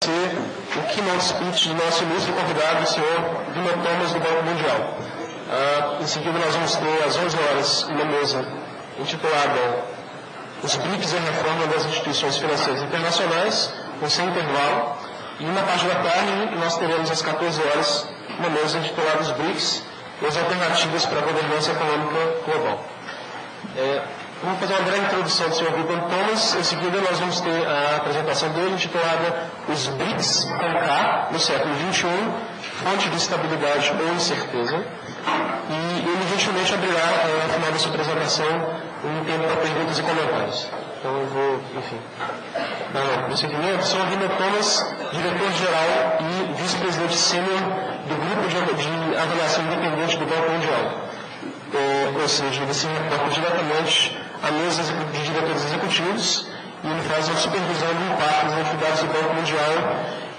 o keynote speech do nosso ilustre convidado, o senhor Vino Thomas, do Banco Mundial. Em seguida, nós vamos ter, às 11 horas, uma mesa intitulada Os BRICS e a Reforma das Instituições Financeiras Internacionais, sem intervalo. E na parte da tarde, nós teremos, às 14 horas, uma mesa intitulada Os BRICS e as Alternativas para a Governança Econômica Global. Vamos fazer uma breve introdução do Sr. Wilton Thomas. Em seguida, nós vamos ter a apresentação dele, intitulada Os BRICS com K, no século XXI, fonte de estabilidade ou incerteza. E ele gentilmente abrirá, ao final da sua apresentação, um tempo para perguntas e comentários. Então, eu vou, enfim. Prosseguimento, Sr. Vino Thomas, diretor-geral e vice-presidente sênior do Grupo de Avaliação Independente do Banco Mundial. Ou seja, ele se reporta diretamente à mesa de diretores executivos e ele faz a supervisão do impacto das atividades do Banco Mundial,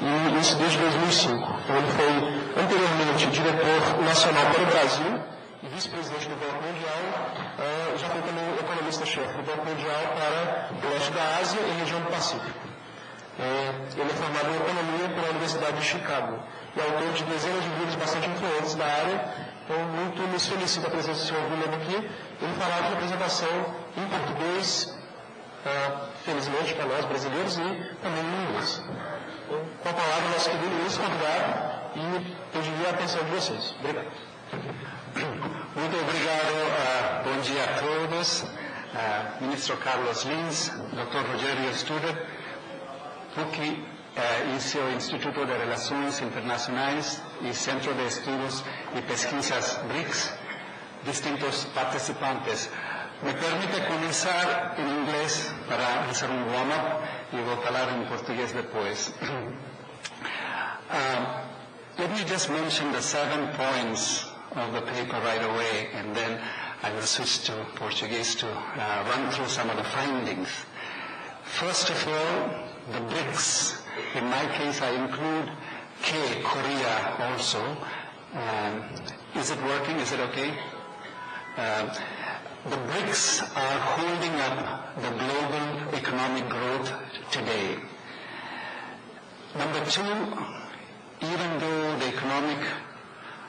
e isso desde 2005. Então, ele foi anteriormente diretor nacional para o Brasil e vice-presidente do Banco Mundial, já foi também economista-chefe do Banco Mundial para o leste da Ásia e região do Pacífico. Ele é formado em economia pela Universidade de Chicago e autor de dezenas de livros bastante influentes da área. Então, muito nos felicita a presença do Sr. William aqui. Ele fará a apresentação em português, felizmente para nós brasileiros, e também em inglês. Então, com a palavra, nosso querido Luiz convidado, e pediria a atenção de vocês. Obrigado. Muito obrigado. Bom dia a todos. Ministro Carlos Lins, Dr. Rogério Studer, PUC e seu Instituto de Relações Internacionais e Centro de Estudos e Pesquisas BRICS, distintos participantes. Me permite começar em inglês para fazer um warm-up e vou falar em português depois. Let me just mention the 7 points of the paper right away, and then I will switch to Portuguese to run through some of the findings. First of all, the BRICS. In my case, I include Korea also. Is it working? Is it okay? The BRICS are holding up the global economic growth today. Number two, even though the economic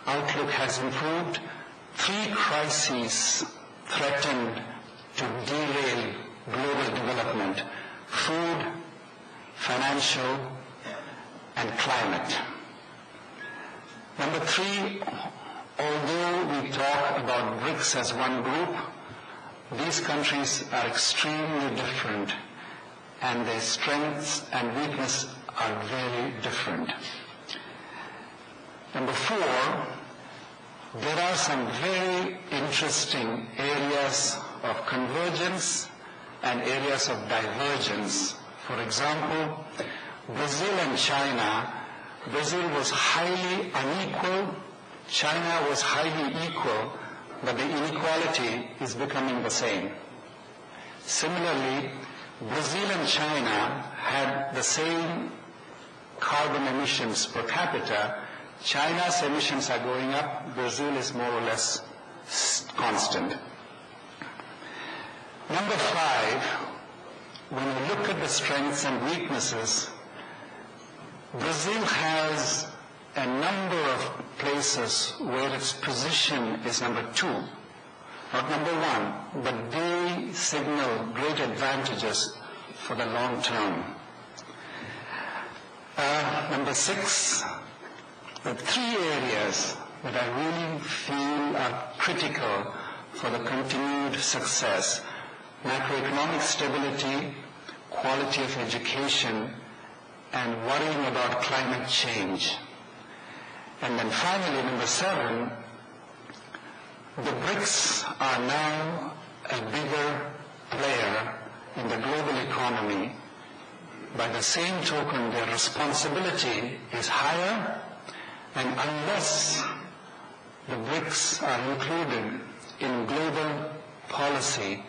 outlook has improved, 3 crises threaten to derail global development: food, financial, and climate. Number 3, although we talk about BRICS as one group, these countries are extremely different, and their strengths and weaknesses are very different. Number 4, there are some very interesting areas of convergence and areas of divergence. For example, Brazil and China. Brazil was highly unequal, China was highly equal, but the inequality is becoming the same. Similarly, Brazil and China had the same carbon emissions per capita. China's emissions are going up, Brazil is more or less constant. Number 5, when we look at the strengths and weaknesses, Brazil has a number of places where its position is number 2, not number 1, but they signal great advantages for the long term. Number 6, the 3 areas that I really feel are critical for the continued success: macroeconomic stability, quality of education, and worrying about climate change. And then finally, number 7, the BRICS are now a bigger player in the global economy. By the same token, their responsibility is higher, and unless the BRICS are included in global policy,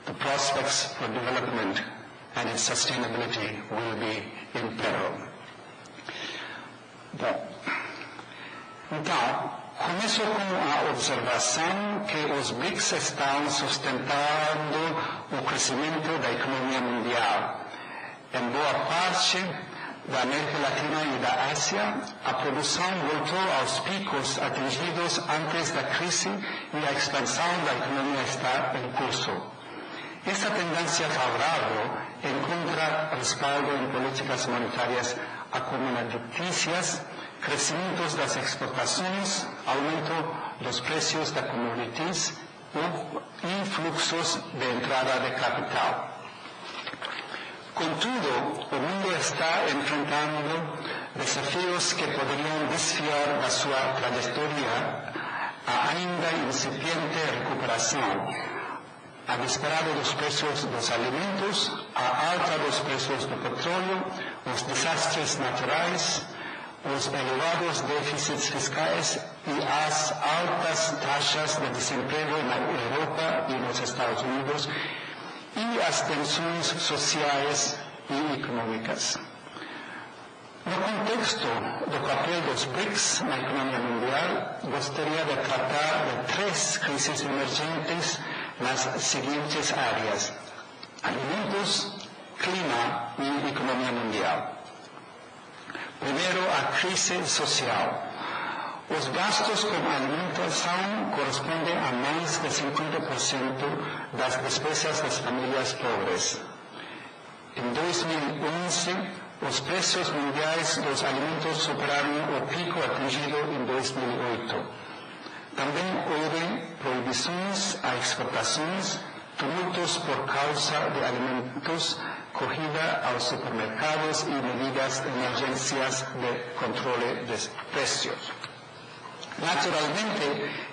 the prospects for development and its sustainability will be in peril. Bom, então, começo com a observação que os BRICS estão sustentando o crescimento da economia mundial. Em boa parte, da América Latina e da Ásia, a produção voltou aos picos atingidos antes da crise e a expansão da economia está em curso. Esta tendência favorável encontra respaldo em políticas monetárias acomodaticias, crescimento das exportações, aumento dos preços de commodities e fluxos de entrada de capital. Contudo, o mundo está enfrentando desafios que poderiam desviar da sua trajetória a ainda incipiente recuperação. A disparada dos preços dos alimentos, a alta dos preços do petróleo, os desastres naturais, os elevados déficits fiscais e as altas taxas de desemprego na Europa e nos Estados Unidos e as tensões sociais e econômicas. No contexto do papel dos BRICS na economia mundial, gostaria de tratar de 3 crises emergentes nas seguintes áreas: alimentos, clima e economia mundial. Primeiro, a crise social. Os gastos com alimentação correspondem a mais de 50% das despesas das famílias pobres. Em 2011, os preços mundiais dos alimentos superaram o pico atingido em 2008. Também houve proibições a exportações, tumultos por causa de alimentos, corrida aos supermercados e medidas de emergências de controle de precios. Naturalmente,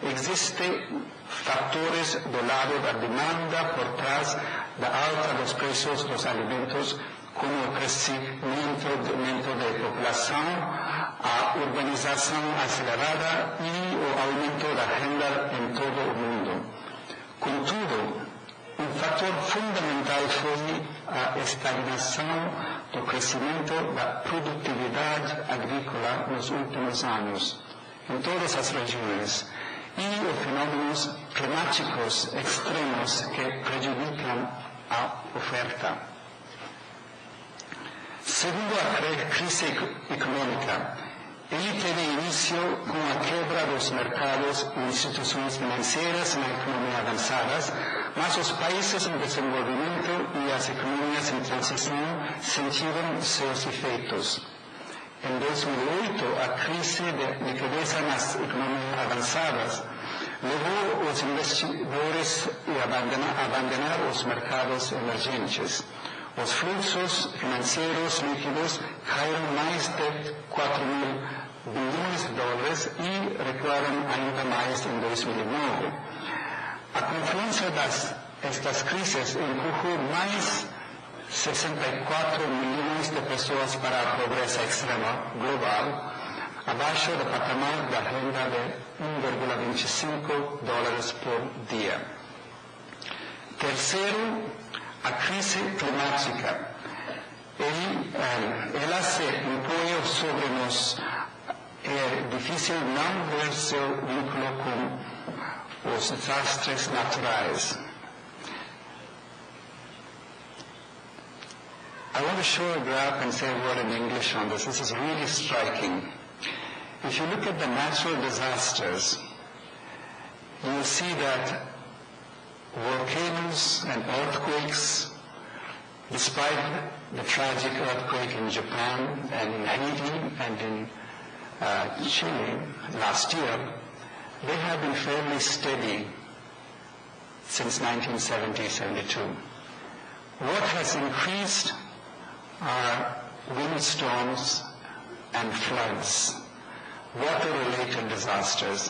existem fatores do lado da demanda por trás da alta dos preços dos alimentos, como o crescimento da população, a urbanização acelerada e o aumento da renda em todo o mundo. Contudo, um fator fundamental foi a estagnação do crescimento da produtividade agrícola nos últimos anos, em todas as regiões, e os fenômenos climáticos extremos que prejudicam a oferta. Segundo a crise econômica, ele teve início com a quebra dos mercados e instituições financeiras na economia avançadas, mas os países em desenvolvimento e as economias em transição sentiram seus efeitos. Em 2008, a crise de liquidez nas economias avançadas levou os investidores a abandonar os mercados emergentes. Os fluxos financeiros líquidos caíram mais de 4 mil bilhões de dólares e recuaram ainda mais em 2009. A confluência destas crises empurrou mais 64 milhões de pessoas para a pobreza extrema global, abaixo do patamar da renda de 1,25 dólares por dia. Terceiro, a crise climática. Ela se impõe sobre nós. É difícil não ver seu vínculo com os desastres naturais. I want to show a graph and say a word in English on this. This is really striking. If you look at the natural disasters, you will see that volcanoes and earthquakes, despite the tragic earthquake in Japan and in Haiti and in Chile last year, they have been fairly steady since 1970-72. What has increased are windstorms and floods, water-related disasters.